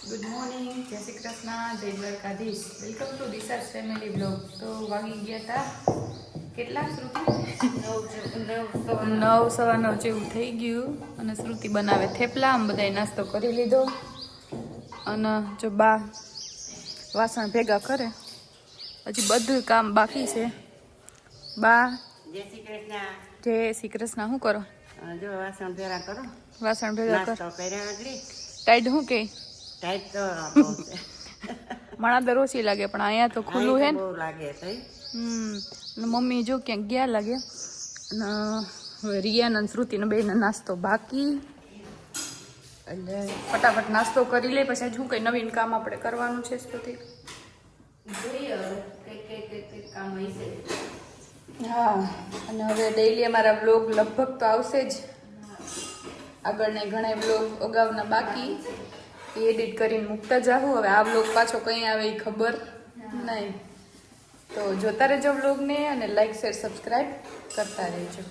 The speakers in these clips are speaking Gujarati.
ગુડ મોર્નિંગ, જય શ્રી કૃષ્ણ, જય Dwarkadhish. Welcome to Disha's family blog. તો વાગી ગયા હતા કેટલા શ્રુતિ? 9:15 જેવું થઈ ગયું. અને શ્રુતિ બનાવે થેપલા. આમ બધાએ નાસ્તો કરી લીધો. અને જો બા વાસણ ભેગા કરે, હજી બધું કામ બાકી છે. બા જય શ્રી કૃષ્ણ. જય શ્રી કૃષ્ણ. શું કરો? જો વાસણ ભેગા કરો. વાસણ ભેગા કર. નાસ્તો કર્યા આગળ. ટાઈટ શું કે ટાઈટ તો બહુ છે. માણા દર ઓછી લાગે, પણ અહીંયા તો ખુલ્લું હે ને. બહુ લાગે તઈ. મમ્મી જો ક્યાંક ગયા લાગે. અને હવે રિયાન અને શ્રુતિને બેને નાસ્તો બાકી, એટલે ફટાફટ નાસ્તો કરી લે. પછી શું કઈ નવીન કામ આપણે કરવાનું છે શ્રુતિ? જોઈએ હવે કઈ કામ હોય છે. હા, અને હવે ડેઈલી અમારા બ્લોગ લગભગ તો આવશે જ. આગળને ઘણા બ્લોગ અગાઉના બાકી એ એડિટ કરીને મૂકતા જાઉં. હવે આ બ્લોગ પાછો કઈ આવે એ ખબર નહીં. તો જોતા રહેજો બ્લોગને અને લાઈક શેર સબસ્ક્રાઈબ કરતા રહેજો.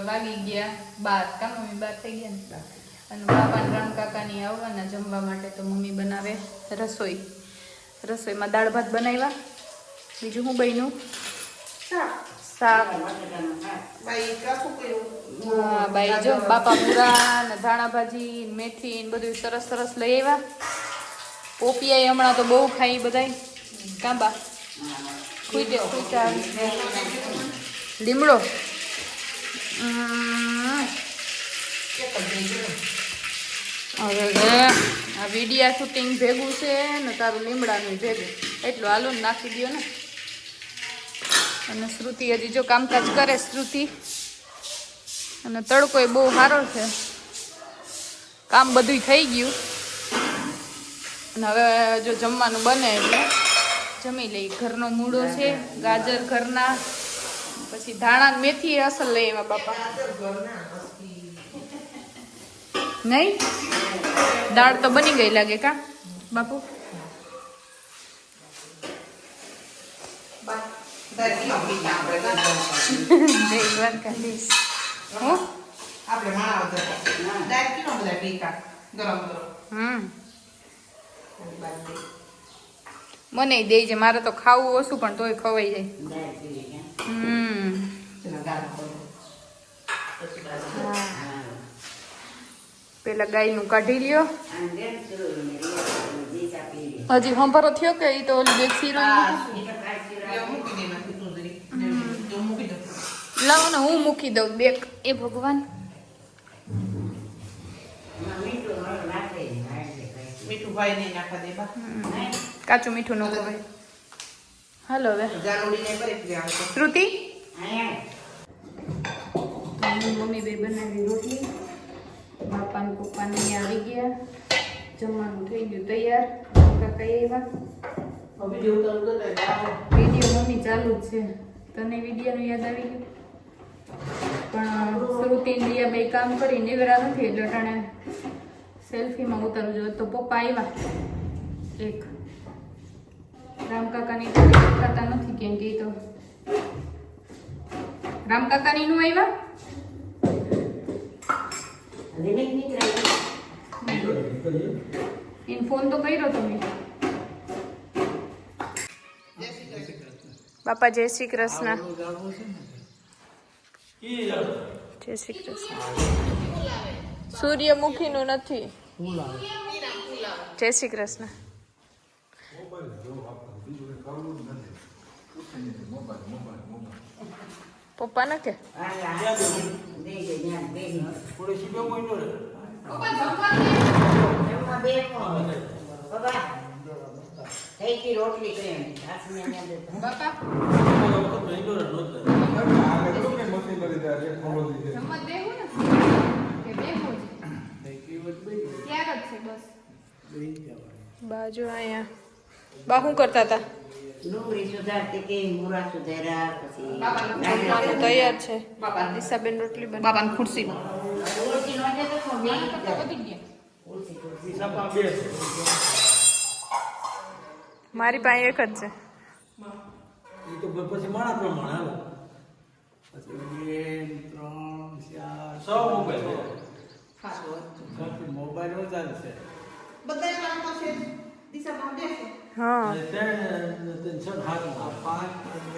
વાગી ગયા 12. કા મમ્મી 12 થઈ ગયા ને? અને બાપા રામ કાકાની આવવાના જમવા માટે. તો મમ્મી બનાવે રસોઈ. રસોઈમાં દાળ ભાત બનાવ્યા. બીજું શું બન્યું? શાક. હા બાઈ જો બાપા પૂરા ને ધાણા ભાજી મેથી ને બધું સરસ સરસ લઈ આવ્યા. પોપિયા હમણાં તો બહુ ખાઈ બધાય. કાંબા ખુઈ દે ખુઈતા લીમડો. હવે આ વિડિયા શૂટિંગ ભેગું છે ને તારું લીમડાનું ભેગું, એટલું હાલો ને નાખી દો ને. અને શ્રુતિ હજી જો કામકાજ કરે શ્રુતિ. અને તડકો એ બહુ સારો છે. કામ બધું થઈ ગયું. અને હવે જો જમવાનું બને એટલે જમી લઈ. ઘરનો મૂળો છે, ગાજર ઘરના, પછી ધાણા મેથી અસલ લઈ એમાં બાપા. નહીં દાળ તો બની ગઈ લાગે કા બાપુ? મને દે છે. મારે તો ખાવું ઓછું પણ તોય ખવાઈ જાય. પેલા ગાયનું કાઢી લ્યો. હજી હંભારો થયો કે એ તો ઓલી બે શીરો લાવો ને હું મૂકી દઉં બેક. એ ભગવાન કાચું મીઠું ન ખવાય. હાલો હવે શ્રુતિ મમ્મી બે બનાવી રોટલી. બાપા ને પપ્પા ને આવી ગયા. જમવાનું થઈ ગયું તૈયાર. કાકા એવા વિડીયો મમ્મી ચાલુ જ છે. તને વિડીયોનું યાદ આવી ગયું? પણ શ્રુતિ ને બે કામ કરી નિવરા નથી એટલે અટાણે સેલ્ફીમાં ઉતારજો. તો પપ્પા આવ્યા. એક રામ કાકાની ખાતા નથી કેમ કે તો રામ કાકાની નું આવ્યા. ઇન ફોન તો કર્યો તમે. બાપા જય શ્રી કૃષ્ણ. જય શ્રી કૃષ્ણ. સૂર્યમુખી નું નથી. જય શ્રી કૃષ્ણ. પપ્પા ને કે રોટલી જમવા દેવું ને કે બેહું બાજુ અહીંયા બા શું કરતા હતા? ડુંગળી સુધારતી કે મૂળા સુધાર્યા પછી જમવાનું તૈયાર છે. દિશાબેન રોટલી બને. બાપાની ખુરશીમાં મારી પાસે એક જ છે. એ તો પછી માણા પ્રમાણે હાલો પછી 2 3 4 મોબાઈલ વધારે છે હા અને 3 6 7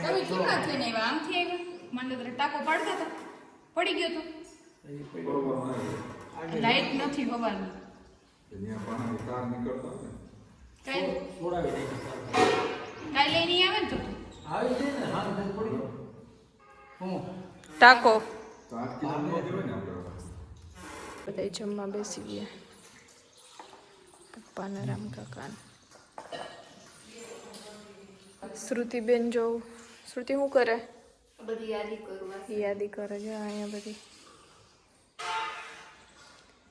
તમે કેટલા થઈને આવ્યા? આમથી આવ્યા? માંડોદરા ટાંકો પાડતા હતા, પડી ગયો તો. લાઈટ નથી હવાની. કાંઈ છોડાવી દે કાંઈ લઈને આવે ને તો આવી જાય ને હાથ પડી ગયો હું ટાંકો બધા જમવા બેસી ગયા. પપ્પાના રામ કાકા શ્રુતિબેન જોઉં. શ્રુતિ શું કરે? બધી યાદી કરું યાદી કરે છે અહીંયા બધી.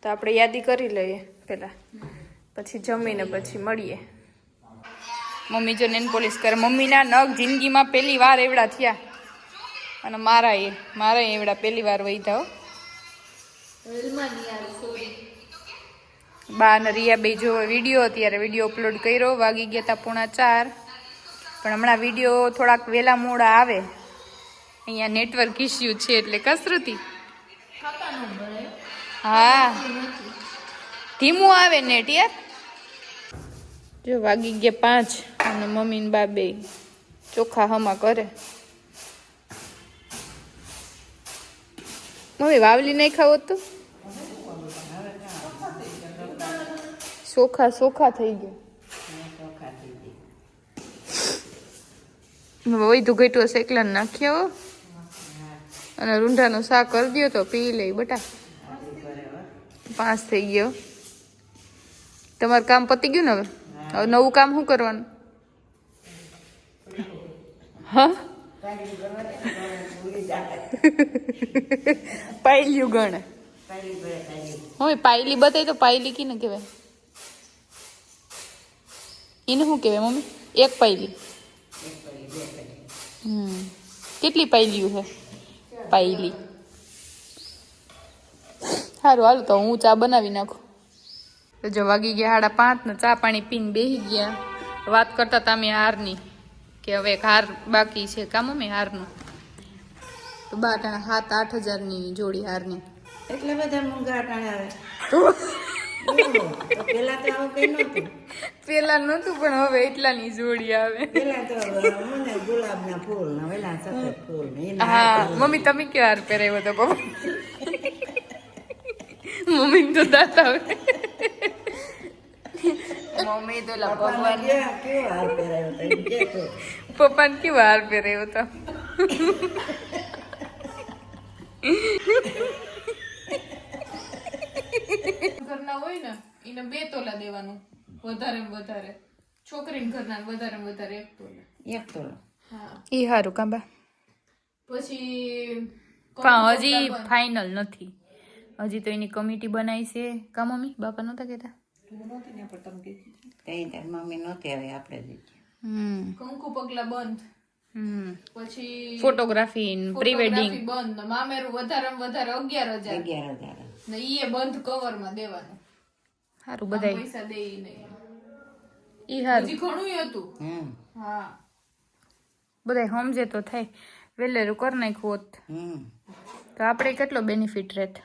તો આપણે યાદી કરી લઈએ પેલા, પછી જમીને પછી મળીએ. મમ્મી જો નેન પોલિશ કરે. મમ્મીના નખ જિંદગીમાં પહેલી વાર એવડા થયા અને મારા એવડા પહેલી વાર વહીધા હો. બા ને રિયા બે જો વિડીયો, અત્યારે વિડીયો અપલોડ કર્યો. વાગી ગયા હતા 3:45. પણ હમણાં વિડીયો થોડાક વહેલા મોડા આવે. અહીંયા નેટવર્ક ઇસ્યુ છે એટલે કસરતી. હા ધીમું આવે નેટ યાર. જો વાગી ગયા 5 અને મમ્મી ને બા બે ચોખા હમા કરે. મમ્મી વાવલી નહીં ખાવો તો ચોખા થઈ ગયા. વૈધું ઘેટું શેકલા નાખ્યા હો અને રૂંઢાનું શાક કરી દો તો પી લઈ બટા. 5 થઈ ગયો. તમારું કામ પતી ગયું ને? હવે નવું કામ શું કરવાનું? હા પાયલ્યું ગણે. હવે પાયલી બતાવી તો પાયલી કી ને કહેવાય? એને શું કહેવાય મમ્મી? એક પાયલી. કેટલી પાયલીઓ છે? પાયલી. સારું હાલો તો હું ચા બનાવી નાખું. તો જો વાગી ગયા 5:30 ને ચા પાણી પીને બેસી ગયા. વાત કરતા હતા અમે હારની કે હવે એક હાર બાકી છે કામ અમે હારનું. તો 7-8 હજારની જોડી હારની. એટલે બધા મૂંગા ટાણે આવે પેલા તો આવું કઈ નહોતું. પેલા નતું પણ હવે એટલાની જોડી આવે. પેલા તો મને ગુલાબના ફૂલ ને વેલા સફેદ ફૂલ ને એના હા મમ્મી તમે કયો હાર પહેરાવ્યો તો પપ્પા? મમ્મી તો દાંત આવે. મમ્મી તો ભગવાન કેવો હાર પહેરાયો તો એમ કહેતો. પપ્પાને કેવો હાર પહેરાવ્યો તો? ઘરના હોય ને એને 2 તોલા દેવાનું વધારે ને વધારે. છોકરીને ઘરના વધારે ને વધારે 1 તોલા. એક તોલો. હા ઈ હારું કાંબા. પછી હજી ફાઇનલ નથી. હજી તો એની કમિટી બનાવી છે. કા મમ્મી? બાપા નહોતા કહેતા? કઈ તાર મમ્મી નહોતી આવે આપણે જ. કંકુ પગલા બંધ. પછી ફોટોગ્રાફી પ્રી વેડિંગ બંધ. મામેરું વધારે ને વધારે 11,000 ને ઈ બંધ કવરમાં દેવાનું. સારું બધાય પૈસા દે નહીં. ઈ હારું હજી ઘણું હતું. હા બધાય સમજે તો થાય. વેલેરું કરી નાખ્યું હોત તો આપણે કેટલો બેનિફિટ રહેત.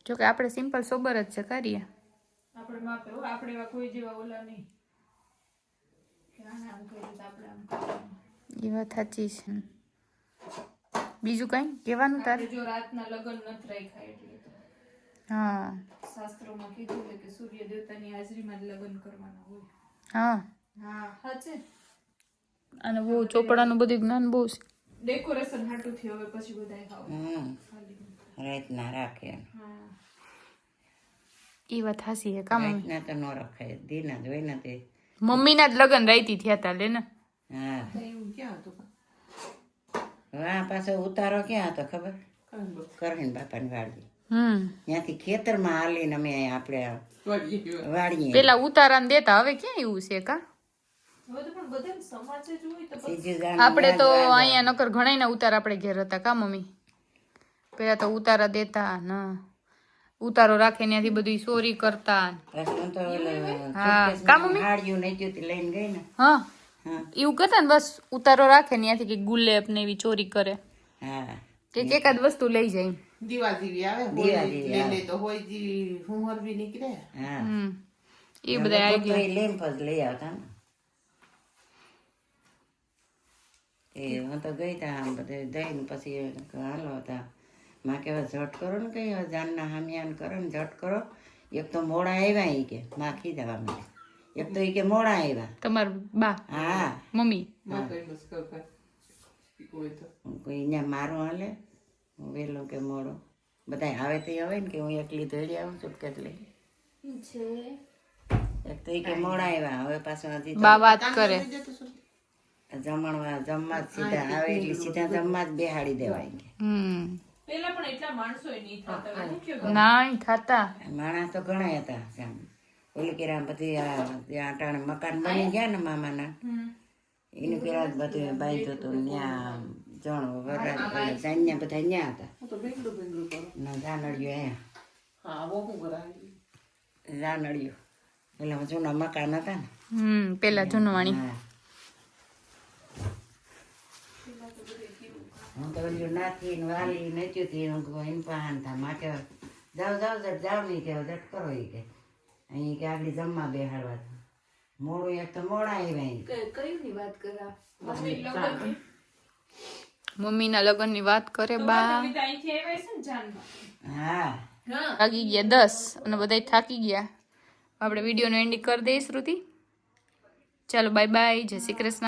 જોકે આપણે સિમ્પલ સોબર જ છે કરીએ આપણે માપે. આપણે એવા કોઈ જેવા ઓલા નહીં. એ વાત સાચી છે. બીજું કઈ કહેવાનું તારે? જો રાતના લગ્ન નથી રાખ્યા એટલે હા શાસ્ત્રોમાં કીધું છે કે સૂર્ય દેવતાની હાજરીમાં જ લગ્ન કરવાના હોય. હા હા સાચે. અને બહુ ચોપડાનું બધું જ્ઞાન બહુ છે. ડેકોરેશન હાટું થી હવે પછી બધાય ખાવ રાતના રાખે. હા ઈ વાત હાસી હે કામ. રાતના તો ન રખાય દીના જ હોય ને તે. મમ્મીના જ લગ્ન રાઈતી થયા તા લે ને. હા એવું ક્યાં હતું? આ પાછો ઉતારો ક્યાં હતો ખબર? કરીને બાપાની વાડી. ત્યાંથી ખેતરમાં હાલીને અમે આપણે વાળીએ પેલા ઉતારાને દેતા, હવે ક્યાં એવું છે કા? સીધું જાણ આપણે તો અહીંયા નકર ઘણા ઉતાર આપણે ઘેર હતા કા મમ્મી? પેલા તો ઉતારા દેતા ન ઉતારો રાખે ત્યાંથી બધી ચોરી કરતા. પછી હું તો હા કા મમ્મી? હાડિયું નહીં જોતી લઈને ગઈ ને. હા હા એવું કરતા ને, બસ ઉતારો રાખે ને ત્યાંથી કે ગુલેબ ને એવી ચોરી કરે હા કે એકાદ વસ્તુ લઈ જાય. દીવા દીવી આવે દીવા હોય દીવી લઈ આવે. લે તો હોય જી હુંહર બી નીકળે. હા એ બધા આઈડિયા. લેમ્પ જ લઈ આવતા ને. એ હું તો ગઈ તા બધે દઈને પછી હાલો હતા માં કહેવા ઝટ કરો ને કઈ જાનના હામિયાન કરો ને ઝટ કરો. એક તો મોડા આવ્યા ઈ કે માં ખીજાવા મને. એક તો ઈ કે મોડા આવ્યા. તમાર બા હા મમ્મી માં કઈ બસ કર કોઈ તો કોઈ અહીંયા મારું હાલે વહેલો કે મોડો બધા આવે તે આવે ને કે હું એકલી દોડી આવું છું કેટલી એક તો ઈ કે મોડા આવ્યા. હવે પાછું હજી તો બા વાત કરે. જમણવા જમવા જ સીધા આવે એટલે સીધા જમવા જ બેહાડી દેવાય કે ના ખાતા. માણસ તો ઘણા હતા આમ. ઓલી કેરા બધી ત્યાં અટાણે મકાન બની ગયા ને મામાના એનું પેલા જ બધું બાંધ્યું હતું ત્યાં જણ વરાળ જાન્યા બધા ત્યાં હતા હું તો બેંગડું કરું. ના જાનડિયો અહીંયા હા વો હું કરાવી જાનડિયો પેલા જૂના મકાન હતા ને. પેલા જૂનવાણી. હા હું તો ઓલું નાથી ને વાલી નચ્યું હતી હું એને પહાન થા માં કે જાઓ જાઓ જટ જાઓ નહીં કે જટ કરો એ કે અહીં કે આગળ જમવા બેહાડવા હતા. મોડું એક તો મોડા આવ્યા મમ્મીના લગ્નની વાત કરે બા. હા વાગી ગયા 10 અને બધા થાકી ગયા. આપણે વિડીયોનો એન્ડિંગ કરી દઈએ શ્રુતિ. ચાલો બાય બાય, જય શ્રી કૃષ્ણ.